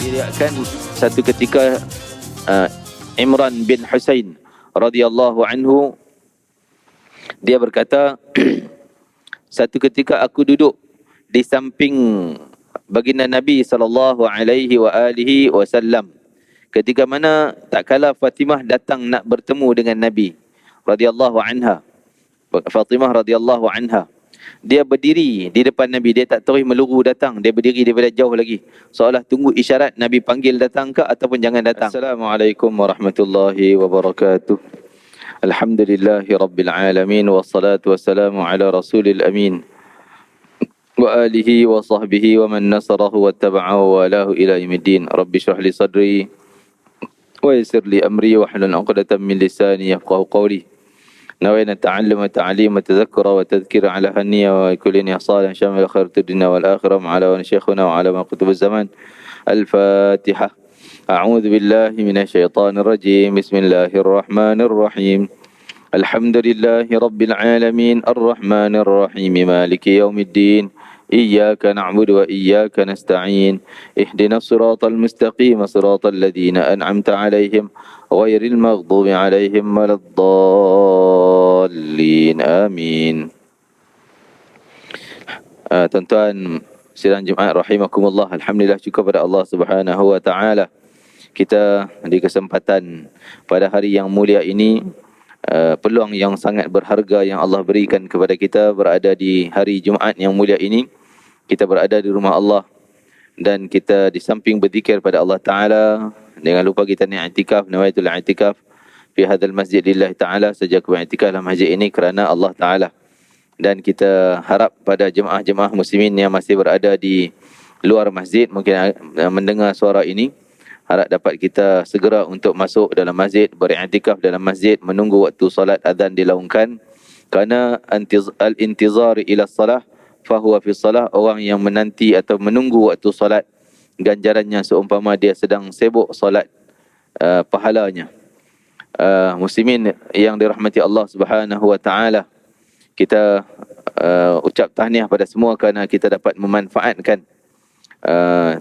diriwayatkan satu ketika Imran bin Husain radhiyallahu anhu dia berkata, satu ketika aku duduk di samping baginda Nabi sallallahu alaihi wasallam ketika mana tak kala Fatimah datang nak bertemu dengan Nabi radhiyallahu anha. Fatimah radhiyallahu anha, dia berdiri di depan Nabi, dia tak terus meluru datang, dia berdiri daripada jauh lagi, seolah tunggu isyarat Nabi panggil datang ke ataupun jangan datang. Assalamualaikum warahmatullahi wabarakatuh. Alhamdulillahi rabbil alamin, wassalatu wassalamu ala rasulil amin wa alihi wa sahbihi wa man nasarahu wattaba'ahu wa alahu ila yaumiddin. Rabbi shrah li sadri wa yassir li amri wa hlul 'uqdatam min lisani yafqahu qawli. نوينا التعلم والتعليم والتذكر والتذكير على هنية وكل صالح شامل خير الدنيا والآخرة مع على شيخنا وعلى ما كتب الزمان. الفاتحة. أعوذ بالله من الشيطان الرجيم. بسم الله الرحمن الرحيم. الحمد لله رب العالمين الرحمن الرحيم مالك يوم الدين إياك نعبد وإياك نستعين اهدنا الصراط المستقيم صراط الذين أنعمت عليهم غير المغضوب عليهم ولا الضالين آمين. Tuan-tuan sidang Jumaat rahimakumullah, alhamdulillah, syukur pada Allah Subhanahu wa taala, kita di kesempatan pada hari yang mulia ini, peluang yang sangat berharga yang Allah berikan kepada kita berada di hari Jumaat yang mulia ini. Kita berada di rumah Allah dan kita di samping berzikir pada Allah Ta'ala, jangan lupa kita ni i'tikaf, nawaitul i'tikaf fi hadzal masjid lillahi ta'ala, sejak i'tikaf dalam masjid ini kerana Allah Ta'ala. Dan kita harap pada jemaah-jemaah muslimin yang masih berada di luar masjid, mungkin mendengar suara ini, harap dapat kita segera untuk masuk dalam masjid, beriktikaf dalam masjid, menunggu waktu salat azan dilaungkan, kerana al-intizar ila salah fahuwa fi salah, orang yang menanti atau menunggu waktu salat, ganjarannya seumpama dia sedang sibuk salat, pahalanya. Muslimin yang dirahmati Allah Subhanahu wa taala, kita ucap tahniah pada semua kerana kita dapat memanfaatkan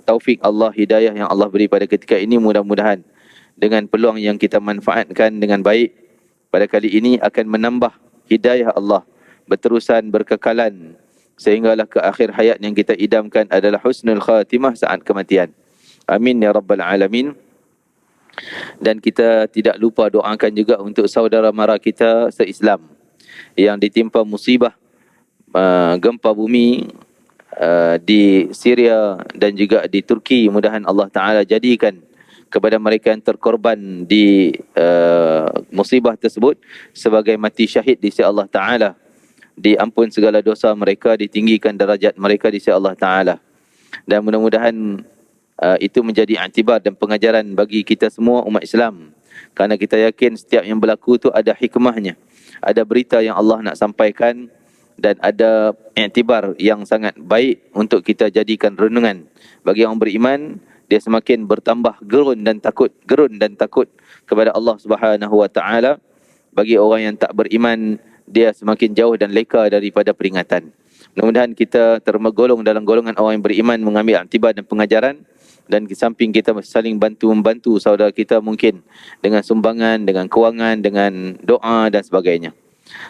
taufik Allah, hidayah yang Allah beri pada ketika ini. Mudah-mudahan dengan peluang yang kita manfaatkan dengan baik pada kali ini akan menambah hidayah Allah berterusan, berkekalan, sehinggalah ke akhir hayat yang kita idamkan adalah husnul khatimah saat kematian. Amin ya rabbal alamin. Dan kita tidak lupa doakan juga untuk saudara mara kita se-Islam yang ditimpa musibah gempa bumi di Syria dan juga di Turki. Mudahan Allah Ta'ala jadikan kepada mereka yang terkorban di musibah tersebut sebagai mati syahid di sisi Allah Ta'ala, diampun segala dosa mereka, ditinggikan darajat mereka di sisi Allah Ta'ala. Dan mudah-mudahan itu menjadi iktibar dan pengajaran bagi kita semua umat Islam, kerana kita yakin setiap yang berlaku itu ada hikmahnya, ada berita yang Allah nak sampaikan, dan ada iktibar yang sangat baik untuk kita jadikan renungan. Bagi orang beriman, dia semakin bertambah gerun dan takut kepada Allah Subhanahu wa taala. Bagi orang yang tak beriman, dia semakin jauh dan leka daripada peringatan. Mudah-mudahan kita tergolong dalam golongan orang yang beriman, mengambil iktibar dan pengajaran, dan di samping kita saling membantu saudara kita, mungkin dengan sumbangan, dengan kewangan, dengan doa dan sebagainya.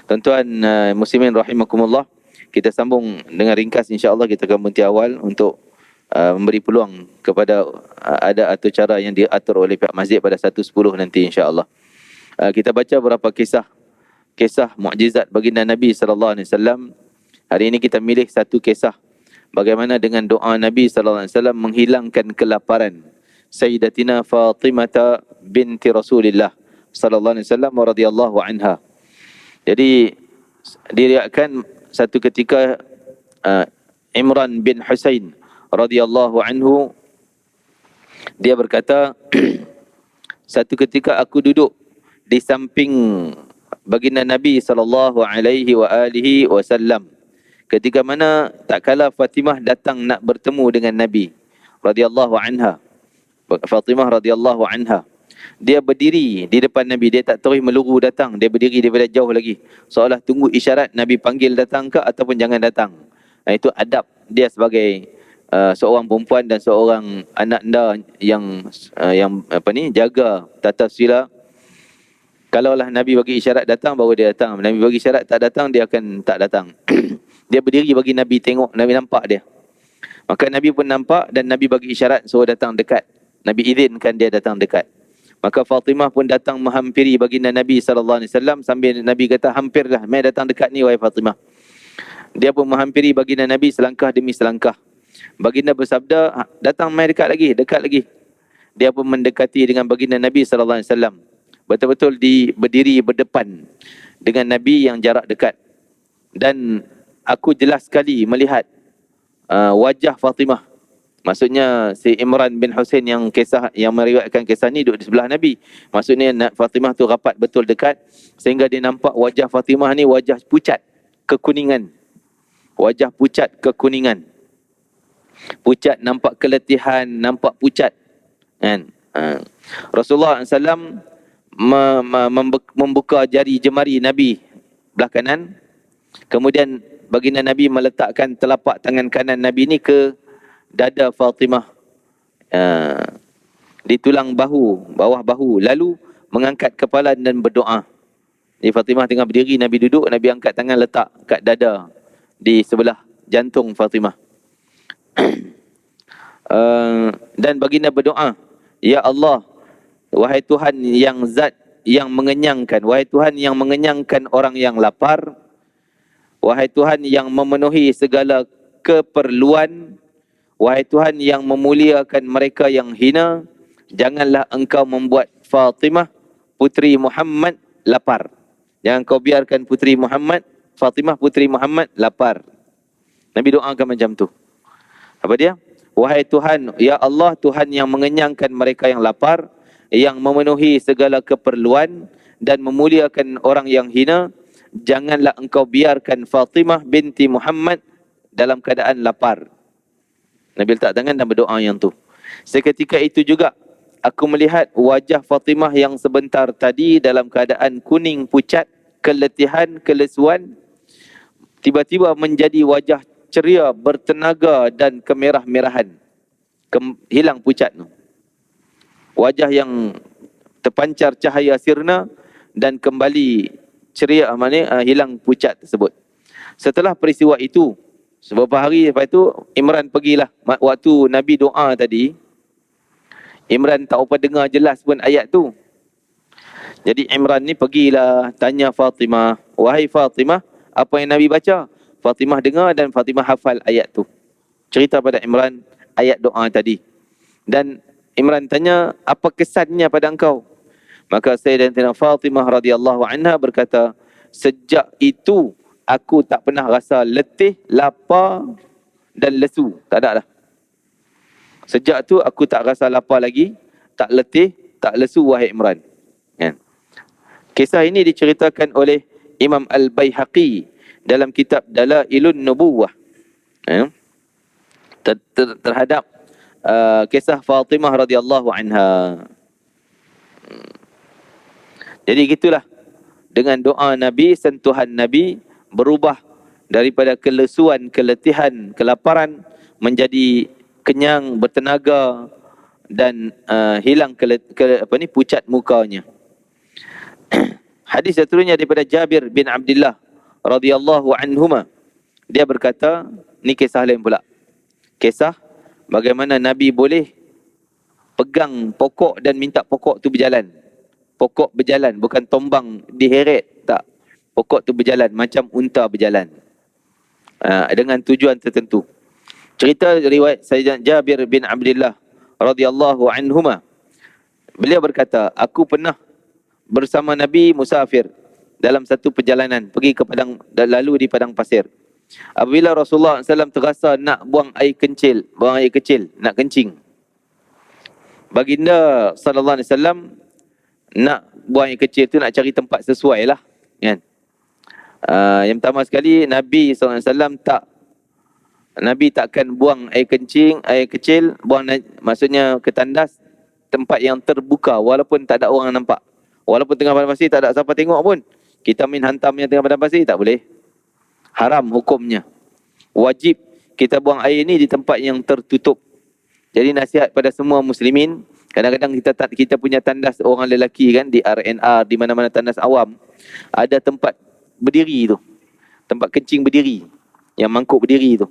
Tuan-tuan muslimin rahimakumullah, kita sambung dengan ringkas, insya-Allah kita akan berhenti awal untuk memberi peluang kepada ada atau cara yang diatur oleh pihak masjid pada 1.10 nanti, insya-Allah. Kita baca beberapa kisah mukjizat baginda Nabi sallallahu alaihi wasallam. Hari ini kita milih satu kisah bagaimana dengan doa Nabi sallallahu alaihi wasallam menghilangkan kelaparan Sayyidatina Fatimah binti Rasulillah sallallahu alaihi wasallam radhiyallahu anha. Jadi diriwayatkan satu ketika Imran bin Husain radhiyallahu anhu dia berkata, satu ketika aku duduk di samping baginda Nabi sallallahu alaihi wasallam ketika mana tak kala Fatimah datang nak bertemu dengan Nabi radhiyallahu anha. Fatimah radhiyallahu anha, dia berdiri di depan Nabi, dia tak terus meluru datang, dia berdiri daripada jauh lagi, seolah tunggu isyarat Nabi panggil datang ke ataupun jangan datang. Itu adab dia sebagai seorang perempuan dan seorang anak anda yang jaga tata sila. Kalaulah Nabi bagi isyarat datang, baru dia datang. Nabi bagi isyarat tak datang, dia akan tak datang. Dia berdiri bagi Nabi tengok, Nabi nampak dia. Maka Nabi pun nampak dan Nabi bagi isyarat suruh datang dekat. Nabi izinkan dia datang dekat. Maka Fatimah pun datang menghampiri baginda Nabi SAW sambil Nabi kata, hampirlah, mai datang dekat ni wahai Fatimah. Dia pun menghampiri baginda Nabi selangkah demi selangkah. Baginda bersabda, datang mai dekat lagi. Dia pun mendekati dengan baginda Nabi SAW. Betul-betul berdiri berdepan dengan Nabi yang jarak dekat. Dan aku jelas sekali melihat wajah Fatimah. Maksudnya si Imran bin Husain yang meriwayatkan kisah ni duduk di sebelah Nabi. Maksudnya Fatimah tu rapat betul dekat sehingga dia nampak wajah Fatimah ni wajah pucat kekuningan. Wajah pucat kekuningan. Pucat nampak keletihan, nampak pucat. Kan? Rasulullah SAW membuka jari jemari Nabi belah kanan. Kemudian baginda Nabi meletakkan telapak tangan kanan Nabi ni ke dada Fatimah, di tulang bahu, bawah bahu. Lalu mengangkat kepala dan berdoa. Jadi Fatimah tengah berdiri, Nabi duduk, Nabi angkat tangan letak kat dada di sebelah jantung Fatimah. Dan baginda berdoa, ya Allah, wahai Tuhan yang zat yang mengenyangkan, wahai Tuhan yang mengenyangkan orang yang lapar, wahai Tuhan yang memenuhi segala keperluan, wahai Tuhan yang memuliakan mereka yang hina, janganlah engkau membuat Fatimah putri Muhammad lapar. Jangan kau biarkan putri Muhammad, Fatimah putri Muhammad lapar. Nabi doakan macam tu. Apa dia? Wahai Tuhan, ya Allah, Tuhan yang mengenyangkan mereka yang lapar, yang memenuhi segala keperluan dan memuliakan orang yang hina, janganlah engkau biarkan Fatimah binti Muhammad dalam keadaan lapar. Nabi letak tangan dan berdoa yang tu. Seketika itu juga aku melihat wajah Fatimah yang sebentar tadi dalam keadaan kuning pucat, keletihan, kelesuan, tiba-tiba menjadi wajah ceria, bertenaga dan kemerah-merahan. Hilang pucat tu. Wajah yang terpancar cahaya sirna dan kembali ceria, maknanya hilang pucat tersebut. Setelah peristiwa itu, beberapa hari lepas itu, Imran pergilah. Waktu Nabi doa tadi, Imran tak apa dengar jelas pun ayat tu. Jadi Imran ni pergilah tanya Fatimah, wahai Fatimah, apa yang Nabi baca? Fatimah dengar dan Fatimah hafal ayat tu. Cerita pada Imran ayat doa tadi. Dan Imran tanya, apa kesannya pada engkau? Maka Sayyidatina Fatimah radhiyallahu anha berkata, sejak itu aku tak pernah rasa letih, lapar dan lesu. Tak ada dah. Sejak tu aku tak rasa lapar lagi, tak letih, tak lesu wahai Imran. Kan? Kisah ini diceritakan oleh Imam Al-Baihaqi dalam kitab Dalailun Nubuwah. Terhadap kisah Fatimah radhiyallahu anha. Jadi gitulah, dengan doa Nabi, sentuhan Nabi, berubah daripada kelesuan, keletihan, kelaparan menjadi kenyang, bertenaga dan hilang pucat mukanya. Hadis seterusnya daripada Jabir bin Abdullah radhiyallahu anhuma. Dia berkata, ni kisah lain pula. Kisah bagaimana Nabi boleh pegang pokok dan minta pokok tu berjalan. Pokok berjalan, bukan tombang diheret, tak. Pokok tu berjalan macam unta berjalan. Dengan tujuan tertentu. Cerita riwayat Sayyidina Jabir bin Abdullah radhiyallahu anhuma. Beliau berkata, aku pernah bersama Nabi musafir dalam satu perjalanan, pergi ke padang, lalu di padang pasir. Apabila Rasulullah SAW terasa nak buang air kecil, nak kencing, baginda sallallahu alaihi wasallam nak buang air kecil tu, nak cari tempat sesuai lah, kan? Yang pertama sekali, Nabi SAW Nabi takkan buang air kecil, maksudnya ke tandas tempat yang terbuka, walaupun tak ada orang nampak. Walaupun tengah padang pasir tak ada siapa tengok pun, kita main hantamnya tengah padang pasir, tak boleh. Haram hukumnya. Wajib kita buang air ni di tempat yang tertutup. Jadi nasihat pada semua muslimin, kadang-kadang kita punya tandas orang lelaki kan, di RNR, di mana-mana tandas awam, ada tempat berdiri tu. Tempat kencing berdiri, yang mangkuk berdiri tu.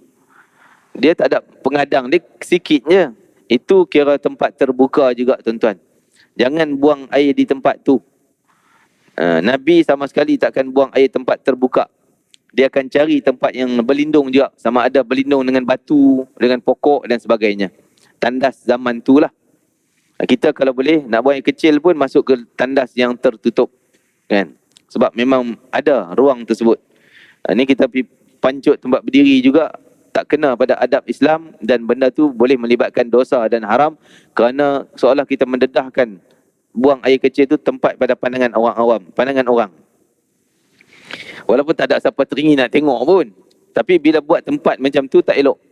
Dia tak ada pengadang, dia sikit je. Itu kira tempat terbuka juga tuan-tuan. Jangan buang air di tempat tu. Nabi sama sekali takkan buang air tempat terbuka. Dia akan cari tempat yang berlindung juga. Sama ada berlindung dengan batu, dengan pokok dan sebagainya. Tandas zaman tu lah. Kita kalau boleh nak buang air kecil pun masuk ke tandas yang tertutup. Kan? Sebab memang ada ruang tersebut. Ni kita pergi pancut tempat berdiri juga. Tak kena pada adab Islam, dan benda tu boleh melibatkan dosa dan haram, kerana seolah kita mendedahkan buang air kecil tu tempat pada pandangan orang awam, pandangan orang. Walaupun tak ada siapa teringin nak tengok pun, tapi bila buat tempat macam tu tak elok.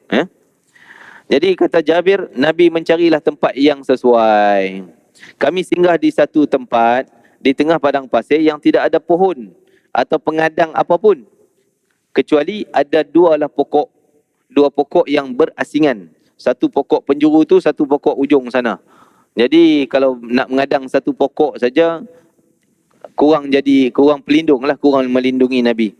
Jadi kata Jabir, Nabi mencarilah tempat yang sesuai. Kami singgah di satu tempat di tengah padang pasir yang tidak ada pohon atau pengadang apapun, kecuali ada dua pokok yang berasingan. Satu pokok penjuru tu, satu pokok ujung sana. Jadi kalau nak mengadang satu pokok saja, kurang pelindung lah, kurang melindungi Nabi.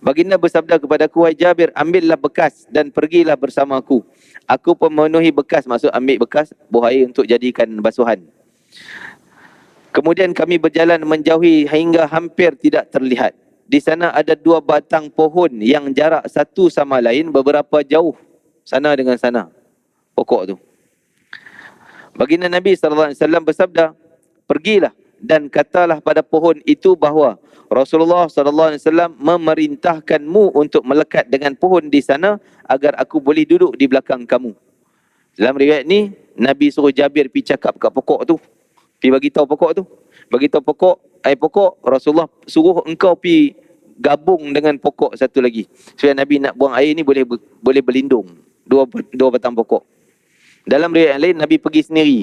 Baginda bersabda kepadaku, wahai Jabir, ambillah bekas dan pergilah bersamaku. Aku pemenuhi bekas, maksud ambil bekas buah air untuk jadikan basuhan. Kemudian kami berjalan menjauhi hingga hampir tidak terlihat. Di sana ada dua batang pohon yang jarak satu sama lain beberapa jauh, sana dengan sana, pokok tu. Baginda Nabi SAW bersabda, pergilah dan katalah pada pohon itu bahawa Rasulullah SAW memerintahkanmu untuk melekat dengan pohon di sana agar aku boleh duduk di belakang kamu. Dalam riwayat ni, Nabi suruh Jabir pergi cakap kat pokok tu. Pergi beritahu pokok tu. Beritahu pokok, Rasulullah suruh engkau pergi gabung dengan pokok satu lagi. Supaya Nabi nak buang air ni boleh berlindung. Dua batang pokok. Dalam riwayat lain, Nabi pergi sendiri.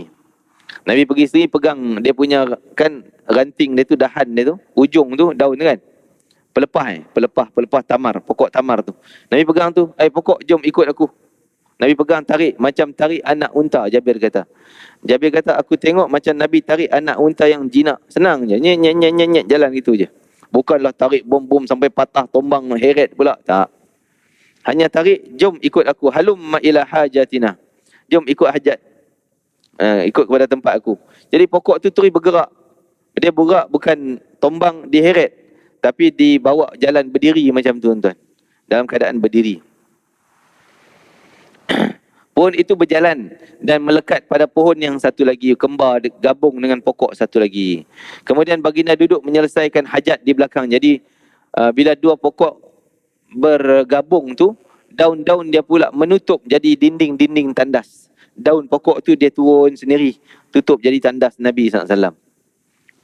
Nabi pergi sendiri pegang dia punya kan ranting dia tu, dahan dia tu, ujung tu, daun tu kan. Pelepah tamar, pokok tamar tu. Nabi pegang tu, pokok jom ikut aku. Nabi pegang, tarik macam tarik anak unta, Jabir kata. Jabir kata, aku tengok macam Nabi tarik anak unta yang jinak. Senang je, nyet jalan gitu je. Bukanlah tarik bom sampai patah, tombang, heret pula. Tak. Hanya tarik, jom ikut aku. Halumma ila hajatina. Jom ikut hajat. Ikut kepada tempat aku. Jadi pokok tu terus bergerak. Dia bergerak bukan tombang, diheret. Tapi dibawa jalan berdiri macam tu tuan-tuan. Dalam keadaan berdiri. Pohon itu berjalan dan melekat pada pohon yang satu lagi, kembar gabung dengan pokok satu lagi. Kemudian baginda duduk menyelesaikan hajat di belakang. Jadi bila dua pokok bergabung tu, daun-daun dia pula menutup jadi dinding-dinding tandas. Daun pokok tu dia turun sendiri, tutup jadi tandas Nabi SAW.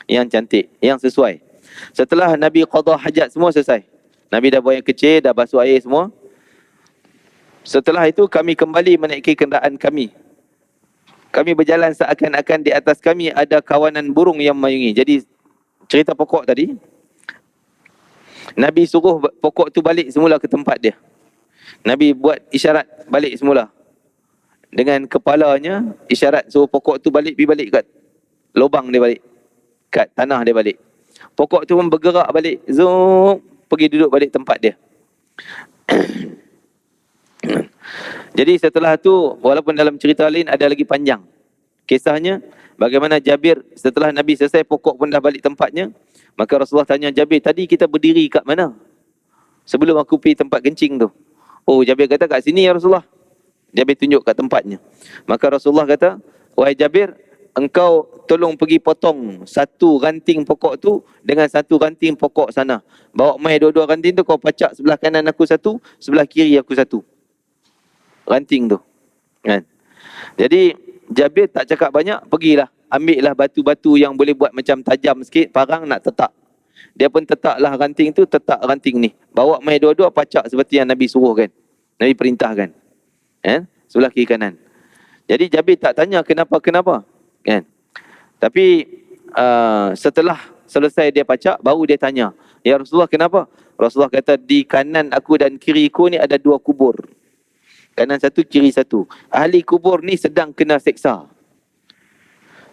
Yang cantik, yang sesuai. Setelah Nabi qada hajat semua selesai. Nabi dah buang air kecil, dah basuh air semua. Setelah itu kami kembali menaiki kenderaan kami. Kami berjalan seakan-akan di atas kami ada kawanan burung yang memayungi. Jadi cerita pokok tadi, Nabi suruh pokok tu balik semula ke tempat dia. Nabi buat isyarat balik semula. Dengan kepalanya isyarat suruh pokok tu pergi balik kat lubang dia balik. Kat tanah dia balik. Pokok tu pun bergerak balik. Zoom, pergi duduk balik tempat dia. Jadi setelah tu, walaupun dalam cerita lain ada lagi panjang kisahnya, bagaimana Jabir setelah Nabi selesai, pokok pun dah balik tempatnya. Maka Rasulullah tanya Jabir, tadi kita berdiri kat mana sebelum aku pergi tempat kencing tu? Oh, Jabir kata kat sini ya Rasulullah. Jabir tunjuk kat tempatnya. Maka Rasulullah kata, wahai Jabir, engkau tolong pergi potong satu ranting pokok tu dengan satu ranting pokok sana. Bawa mai dua-dua ranting tu, kau pacak sebelah kanan aku satu, sebelah kiri aku satu. Ranting tu. Kan? Jadi Jabir tak cakap banyak, pergilah. Ambillah batu-batu yang boleh buat macam tajam sikit, parang nak tetak. Dia pun tetaklah ranting tu, tetak ranting ni. Bawa mai dua-dua, pacak seperti yang Nabi suruh kan. Nabi perintahkan. Kan? Sebelah kiri kanan. Jadi Jabir tak tanya kenapa-kenapa. Kan? Tapi setelah selesai dia pacak, baru dia tanya, ya Rasulullah kenapa? Rasulullah kata, di kanan aku dan kiriku ni ada dua kubur. Kanan satu, kiri satu. Ahli kubur ni sedang kena seksa.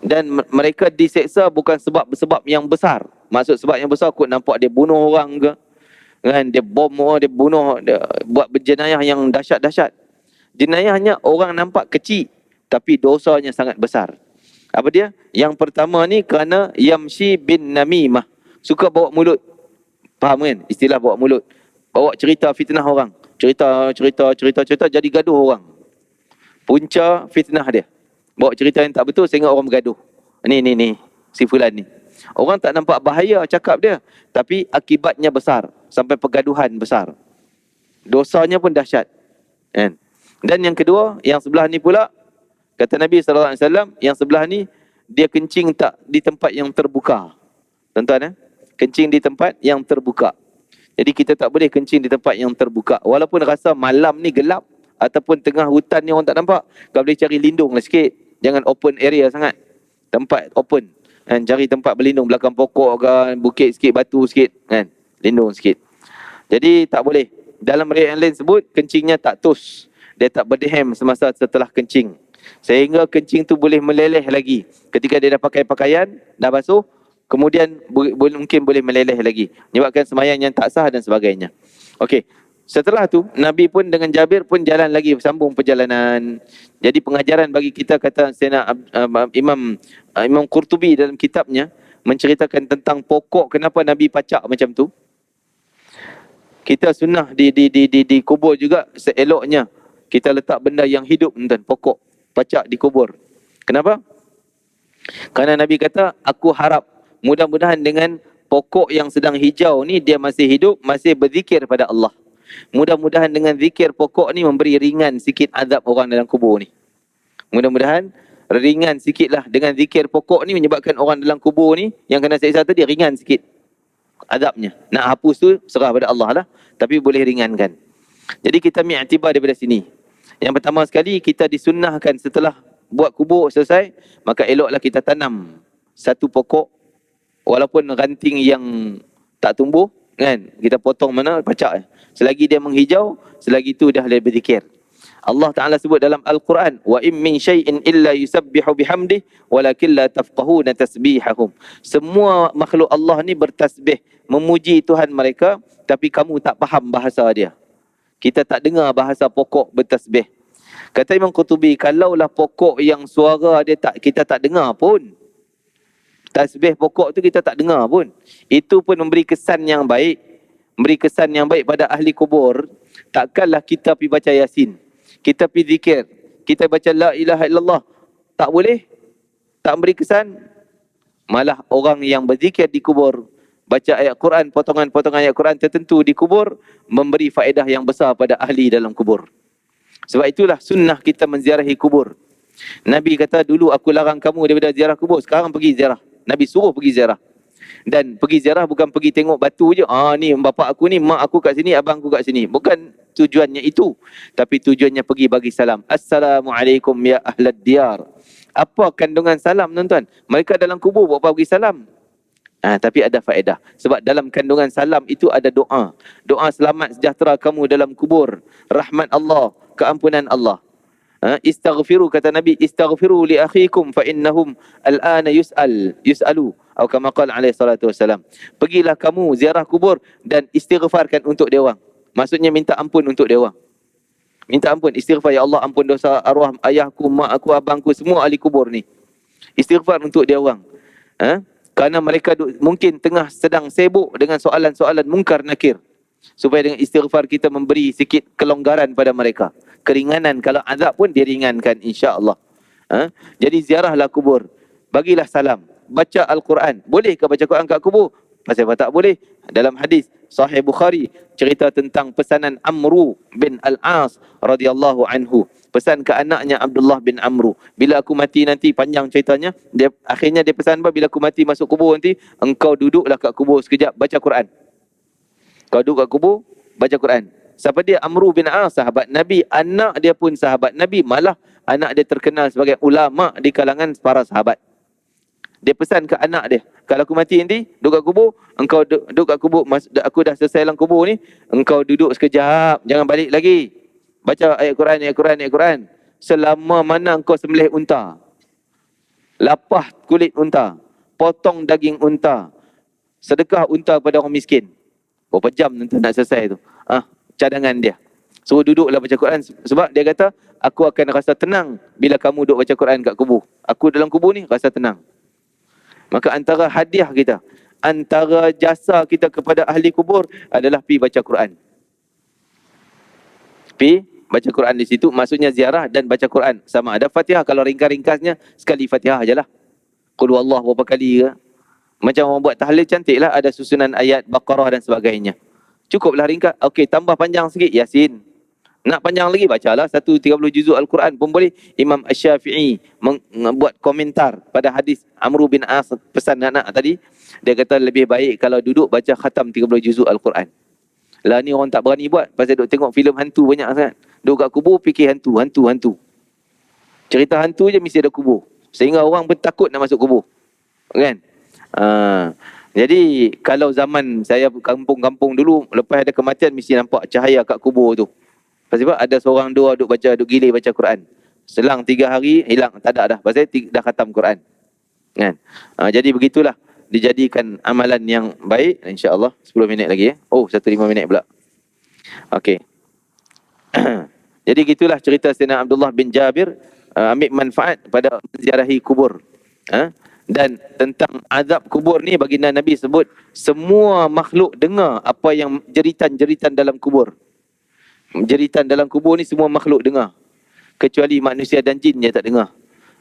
Dan mereka diseksa bukan sebab yang besar. Maksud sebab yang besar kot nampak dia bunuh orang ke, kan, dia bom orang, dia bunuh, dia buat berjenayah yang dahsyat-dahsyat. Jenayahnya orang nampak kecil tapi dosanya sangat besar. Apa dia? Yang pertama ni kerana yamshi bin namimah, suka bawa mulut. Faham kan istilah bawa mulut? Bawa cerita fitnah orang. Cerita jadi gaduh orang. Punca fitnah dia. Bawa cerita yang tak betul sehingga orang bergaduh. Ni si fulan ni. Orang tak nampak bahaya cakap dia, tapi akibatnya besar sampai pergaduhan besar. Dosanya pun dahsyat. Kan? Dan yang kedua, yang sebelah ni pula, kata Nabi SAW, yang sebelah ni dia kencing tak di tempat yang terbuka. Tuan-tuan, kencing di tempat yang terbuka. Jadi kita tak boleh kencing di tempat yang terbuka. Walaupun rasa malam ni gelap ataupun tengah hutan ni orang tak nampak, kau boleh cari lindung lah sikit. Jangan open area sangat. Tempat open. Kan? Cari tempat berlindung belakang pokok ke, bukit sikit, batu sikit. Kan? Lindung sikit. Jadi tak boleh. Dalam riwayat yang lain sebut, kencingnya tak tus. Dia tak berdehem semasa setelah kencing. Sehingga kencing tu boleh meleleh lagi. Ketika dia dah pakai pakaian, dah basuh, kemudian mungkin boleh meleleh lagi. Menyebabkan sembahyang yang tak sah dan sebagainya. Okey. Setelah tu, Nabi pun dengan Jabir pun jalan lagi, sambung perjalanan. Jadi pengajaran bagi kita, kata Sayyidina Imam Qurtubi dalam kitabnya, menceritakan tentang pokok kenapa Nabi pacak macam tu. Kita sunnah di kubur juga seeloknya kita letak benda yang hidup, tuan, pokok pacak di kubur. Kenapa? Kerana Nabi kata, aku harap mudah-mudahan dengan pokok yang sedang hijau ni dia masih hidup, masih berzikir pada Allah. Mudah-mudahan dengan zikir pokok ni memberi ringan sikit azab orang dalam kubur ni. Mudah-mudahan ringan sikitlah dengan zikir pokok ni, menyebabkan orang dalam kubur ni yang kena siksa tadi ringan sikit azabnya. Nak hapus tu serah pada Allah lah, tapi boleh ringankan. Jadi kita ambil iktibar daripada sini. Yang pertama sekali, kita disunnahkan setelah buat kubur selesai, maka eloklah kita tanam satu pokok, walaupun ranting yang tak tumbuh, kan, kita potong mana, pacak. Selagi dia menghijau, selagi tu dah boleh berzikir. Allah Ta'ala sebut dalam Al-Quran, wa im min syai'in illa yusabbihu bihamdih walakin la tafqahuna tasbihahum. Semua makhluk Allah ni bertasbih, memuji Tuhan mereka, tapi kamu tak faham bahasa dia. Kita tak dengar bahasa pokok bertasbih. Kata Imam Qurtubi, kalaulah pokok yang suara dia kita tak dengar pun, tasbih pokok tu kita tak dengar pun, itu pun memberi kesan yang baik. Memberi kesan yang baik pada ahli kubur. Takkanlah kita pergi baca Yasin, kita pergi zikir, kita baca la ilaha illallah, tak boleh? Tak memberi kesan? Malah orang yang berzikir di kubur, baca ayat Quran, potongan-potongan ayat Quran tertentu di kubur, memberi faedah yang besar pada ahli dalam kubur. Sebab itulah sunnah kita menziarahi kubur. Nabi kata, dulu aku larang kamu daripada ziarah kubur, sekarang pergi ziarah. Nabi suruh pergi ziarah. Dan pergi ziarah bukan pergi tengok batu je. Ni bapak aku ni, mak aku kat sini, abang aku kat sini. Bukan tujuannya itu. Tapi tujuannya pergi bagi salam. Assalamualaikum ya ahlad diyar. Apa kandungan salam, tuan-tuan? Mereka dalam kubur buat apa pergi salam? Tapi ada faedah. Sebab dalam kandungan salam itu ada doa. Doa selamat sejahtera kamu dalam kubur. Rahmat Allah, keampunan Allah. Istaghfiru, kata Nabi, istaghfiru li akhikum fa innahum al'ana yus'alu. Atau kama qala alaihi salatu wassalam. Pergilah kamu ziarah kubur dan istighfarkan untuk dia orang. Maksudnya minta ampun untuk dia orang. Minta ampun, istighfar, ya Allah ampun dosa arwah ayahku, mak aku, abangku, semua ahli kubur ni. Istighfar untuk dia orang. Kerana mereka mungkin tengah sedang sibuk dengan soalan-soalan mungkar nakir. Supaya dengan istighfar kita memberi sikit kelonggaran pada mereka. Keringanan, kalau azab pun diringankan insya-Allah. Jadi ziarahlah kubur. Bagilah salam. Baca Al-Quran. Bolehkah baca Quran kat kubur? Pasal apa tak boleh? Dalam hadis Sahih Bukhari cerita tentang pesanan Amru bin Al-As radhiyallahu anhu. Pesan ke anaknya Abdullah bin Amru. Bila aku mati nanti, panjang ceritanya, akhirnya dia pesan apa? Bila aku mati masuk kubur nanti, engkau duduklah kat kubur sekejap baca Quran. Kau duduk kat kubur, baca Quran. Siapa dia? Amru bin As, sahabat Nabi. Anak dia pun sahabat Nabi. Malah anak dia terkenal sebagai ulama di kalangan para sahabat. Dia pesan ke anak dia, kalau aku mati nanti, duduk kat kubur, engkau duduk kat kubur, aku dah selesai dalam kubur ni, engkau duduk sekejap, jangan balik lagi. Baca ayat Quran, ayat Quran, ayat Quran. Selama mana engkau sembelih unta, lapah kulit unta, potong daging unta, sedekah unta pada orang miskin. Berapa jam nanti nak selesai tu? Cadangan dia. Suruh duduklah baca Quran. Sebab dia kata, aku akan rasa tenang bila kamu duduk baca Quran kat kubur. Aku dalam kubur ni rasa tenang. Maka antara hadiah kita, antara jasa kita kepada ahli kubur adalah pi baca Quran. Pi baca Quran di situ, maksudnya ziarah dan baca Quran. Sama ada Fatihah. Kalau ringkas-ringkasnya, sekali Fatihah ajalah. Qul huwallahu berapa kali ke? Macam orang buat tahlil cantiklah, ada susunan ayat Baqarah dan sebagainya. Cukuplah ringkas. Okey, tambah panjang sikit Yasin. Nak panjang lagi, bacalah 130 juzuk Al-Quran pun boleh. Imam Asy-Syafi'i buat komentar pada hadis Amr bin As pesan anak tadi. Dia kata lebih baik kalau duduk baca khatam 30 juzuk Al-Quran. Lah ni orang tak berani buat pasal duk tengok filem hantu banyak sangat. Duduk kat kubur fikir hantu. Cerita hantu je mesti ada kubur. Sehingga orang pun takut nak masuk kubur. Kan? Jadi kalau zaman saya kampung-kampung dulu, lepas ada kematian mesti nampak cahaya kat kubur tu. Sebab ada seorang dua duk gilir baca Quran. Selang 3 hari hilang, tak ada dah. Pasal dah khatam Quran. Kan? Jadi begitulah dijadikan amalan yang baik. InsyaAllah 10 minit lagi. 1:05 minit pula. Okey. Jadi gitulah cerita Sayyidina Abdullah bin Jabir ambil manfaat pada menziarahi kubur. Dan tentang azab kubur ni, baginda Nabi sebut semua makhluk dengar apa yang jeritan-jeritan dalam kubur. Jeritan dalam kubur ni semua makhluk dengar. Kecuali manusia dan jin je tak dengar.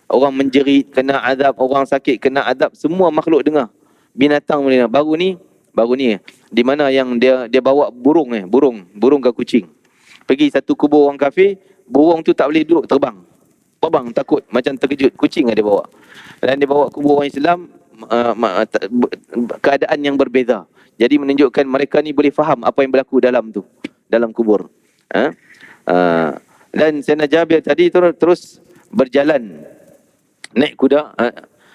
Orang menjerit kena azab, orang sakit kena azab, semua makhluk dengar. Binatang boleh dengar. Baru ni di mana yang dia bawa burung ke kucing. Pergi satu kubur orang kafir, burung tu tak boleh duduk, terbang takut, macam terkejut. Kucing dia bawa. Dan dia bawa kubur orang Islam, keadaan yang berbeza. Jadi menunjukkan mereka ni boleh faham apa yang berlaku dalam kubur. Dan Sayyidina Jabir tadi terus berjalan naik kuda.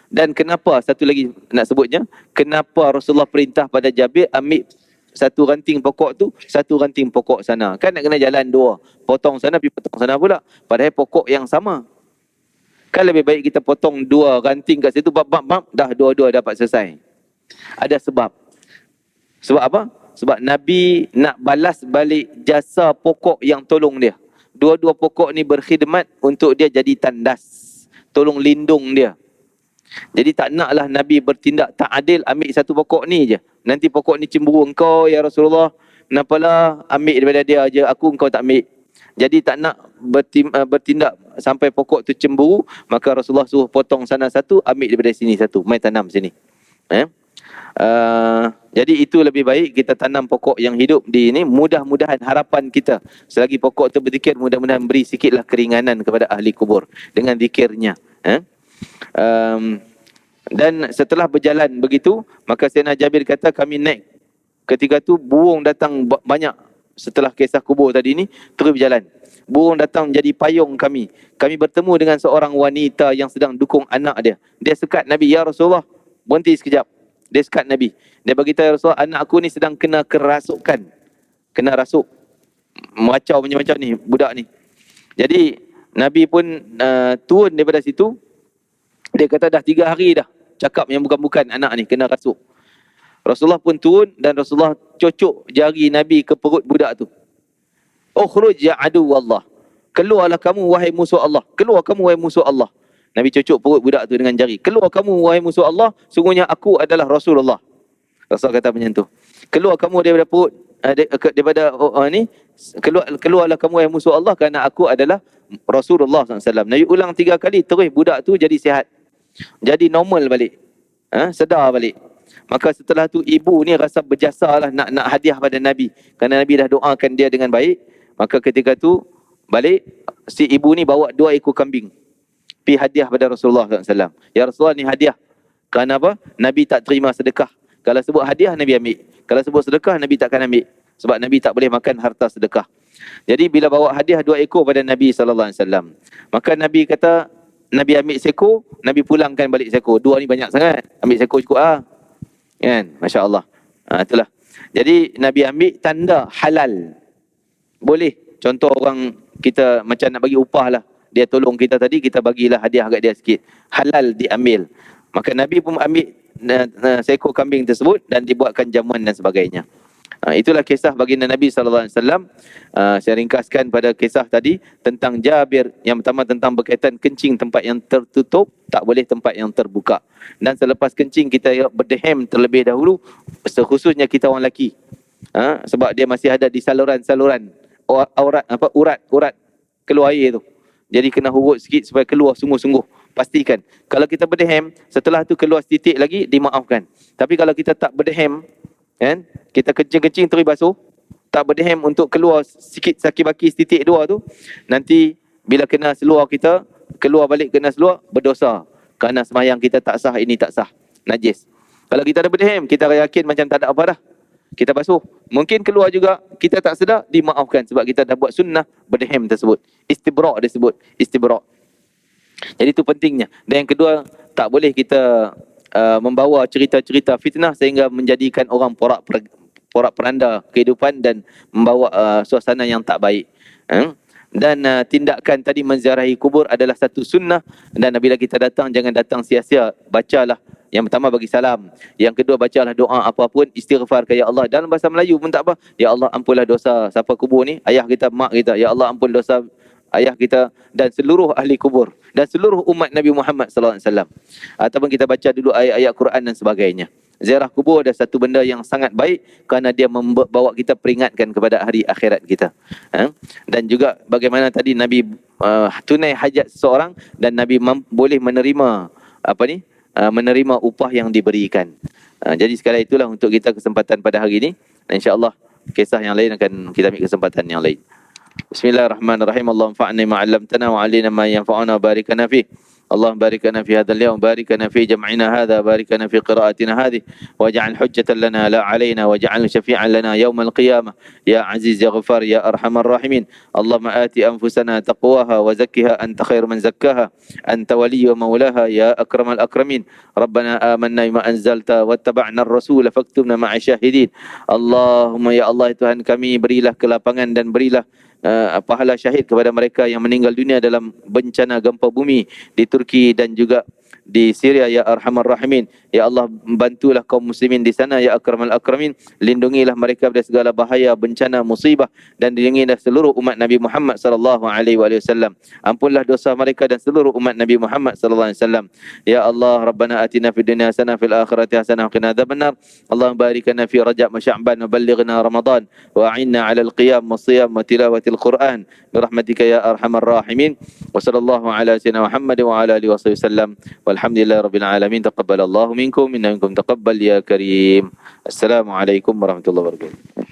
Dan kenapa, satu lagi nak sebutnya, kenapa Rasulullah perintah pada Jabir ambil satu ranting pokok tu, satu ranting pokok sana. Kan nak kena jalan dua, potong sana pergi potong sana pula, padahal pokok yang sama. Kan lebih baik kita potong 2 ranting kat situ, dah dua-dua dapat selesai. Ada sebab. Sebab apa? Sebab Nabi nak balas balik jasa pokok yang tolong dia. Dua-dua pokok ni berkhidmat untuk dia jadi tandas, tolong lindung dia. Jadi tak naklah Nabi bertindak tak adil, ambil satu pokok ni je. Nanti pokok ni cemburu, engkau ya Rasulullah, kenapalah ambil daripada dia aja, aku engkau tak ambil. Jadi tak nak bertindak sampai pokok tu cemburu, maka Rasulullah suruh potong sana satu, ambil daripada sini satu, mai tanam sini. Jadi itu lebih baik kita tanam pokok yang hidup di ini. Mudah-mudahan harapan kita selagi pokok tu berzikir, mudah-mudahan beri sikitlah keringanan kepada ahli kubur dengan zikirnya. Dan setelah berjalan begitu, maka Sayyidina Jabir kata kami naik. Ketika tu burung datang banyak. Setelah kisah kubur tadi ni, terus berjalan. Burung datang menjadi payung kami. Kami bertemu dengan seorang wanita yang sedang dukung anak dia. Dia sekat Nabi, ya Rasulullah, berhenti sekejap. Dia sekat Nabi. Dia beritahu, ya Rasulullah, anak aku ni sedang kena kerasukan. Kena rasuk. Macam macam ni, budak ni. Jadi, Nabi pun turun daripada situ. Dia kata dah 3 hari dah cakap yang bukan-bukan anak ni kena rasuk. Rasulullah pun turun dan Rasulullah cocok jari Nabi ke perut budak tu. Ukhruj ya adu Allah. Keluarlah kamu wahai musuh Allah. Keluar kamu wahai musuh Allah. Nabi cocok perut budak tu dengan jari. Keluar kamu wahai musuh Allah. Sungguhnya aku adalah Rasulullah. Rasulullah kata macam tu. Keluar kamu daripada perut daripada ni. Keluarlah kamu wahai musuh Allah kerana aku adalah Rasulullah SAW. Nabi ulang 3 kali, terus budak tu jadi sihat. Jadi normal balik. Sedar balik. Maka setelah tu ibu ni rasa berjasa lah nak hadiah pada Nabi. Kerana Nabi dah doakan dia dengan baik. Maka ketika tu balik, si ibu ni bawa 2 ekor kambing. Pi hadiah pada Rasulullah SAW. Ya Rasulullah, ni hadiah. Kerana apa? Nabi tak terima sedekah. Kalau sebut hadiah, Nabi ambil. Kalau sebut sedekah, Nabi takkan ambil. Sebab Nabi tak boleh makan harta sedekah. Jadi bila bawa hadiah 2 ekor pada Nabi SAW. Maka Nabi kata, Nabi ambil seekor, Nabi pulangkan balik seekor. 2 ni banyak sangat. Ambil seekor cukup lah. Kan? Masya Allah. Itulah. Jadi Nabi ambil tanda halal. Boleh contoh orang kita macam nak bagi upah lah, dia tolong kita tadi, kita bagilah hadiah kat dia sikit, halal diambil. Maka Nabi pun ambil seekor kambing tersebut dan dibuatkan jamuan dan sebagainya. Itulah kisah baginda Nabi SAW. Saya ringkaskan pada kisah tadi tentang Jabir. Yang pertama tentang berkaitan kencing tempat yang tertutup, tak boleh tempat yang terbuka. Dan selepas kencing kita berdehem terlebih dahulu, khususnya kita orang lelaki. Sebab dia masih ada di saluran-saluran urat keluar air tu. Jadi kena hurut sikit supaya keluar sungguh-sungguh. Pastikan. Kalau kita berdehem, setelah tu keluar setitik lagi, dimaafkan. Tapi kalau kita tak berdehem, kan, kita kencing-kencing terus basuh, tak berdehem untuk keluar sikit saki-baki setitik dua tu, nanti bila kena seluar kita, keluar balik kena seluar, berdosa. Kerana semayang kita tak sah, ini tak sah, najis. Kalau kita ada berdehem, kita yakin macam tak ada apa dah, kita basuh. Mungkin keluar juga, kita tak sedar, dimaafkan sebab kita dah buat sunnah berdehem tersebut. Istibra' disebut, istibra'. Jadi itu pentingnya. Dan yang kedua, tak boleh kita membawa cerita-cerita fitnah sehingga menjadikan orang porak-peranda kehidupan dan membawa suasana yang tak baik. Dan tindakan tadi menziarahi kubur adalah satu sunnah. Dan bila kita datang, jangan datang sia-sia. Bacalah. Yang pertama bagi salam. Yang kedua bacalah doa apapun, istighfar ke ya Allah. Dalam bahasa Melayu pun tak apa. Ya Allah ampunlah dosa siapa kubur ni, ayah kita, mak kita. Ya Allah ampun dosa ayah kita dan seluruh ahli kubur dan seluruh umat Nabi Muhammad sallallahu alaihi wasallam. Ataupun kita baca dulu ayat-ayat Quran dan sebagainya. Ziarah kubur adalah satu benda yang sangat baik kerana dia membawa kita peringatkan kepada hari akhirat kita. Dan juga bagaimana tadi Nabi tunai hajat seseorang dan Nabi boleh menerima menerima upah yang diberikan. Jadi sekali itulah untuk kita kesempatan pada hari ini. InsyaAllah kisah yang lain akan kita ambil kesempatan yang lain. Bismillahirrahmanirrahim. Allahumma fa'na ma 'allamtana wa 'allimna ma yanfa'una wa barik lana fi. اللهم بارك لنا في هذا اليوم، بارك لنا في جمعنا هذا، بارك لنا في قراءتنا هذه، واجعل حجة لنا لا علينا، واجعل شفيعا لنا يوم القيامة يا عزيز يا غفار يا أرحم الراحمين. اللهم آت أنفسنا تقواها وزكها أنت خير من زكاها، أنت ولي ومولاها يا أكرم الأكرمين. ربنا آمنا بما أنزلت واتبعنا الرسول فاكتبنا مع الشاهدين. اللهم ya Allah Tuhan kami, berilah kelapangan dan berilah pahala syahid kepada mereka yang meninggal dunia dalam bencana gempa bumi di Turki dan juga di Syria ya Arhamar Rahimin. Ya Allah, bantulah kaum muslimin di sana ya Akramal Akramin. Lindungilah mereka dari segala bahaya, bencana, musibah dan lindungilah seluruh umat Nabi Muhammad sallallahu alaihi wasallam. Ampunlah dosa mereka dan seluruh umat Nabi Muhammad sallallahu alaihi wasallam. Ya Allah, Rabbana atina fid dunya hasanah fil akhirati hasanah wa qina adzabannar. Allahumma barik lana fi Rajab wa Sya'ban wa ballighna Ramadan wa a'inna 'alal qiyam wa shiyam wa tilawatil Quran bi rahmatika ya Arhamar Rahimin. Wa sallallahu ala sayyidina Muhammad wa ala alihi wasallam. Walhamdulillahi rabbil alamin. Taqabbalallahu minkum minna minkum taqabbal ya karim. Assalamualaikum warahmatullahi wabarakatuh.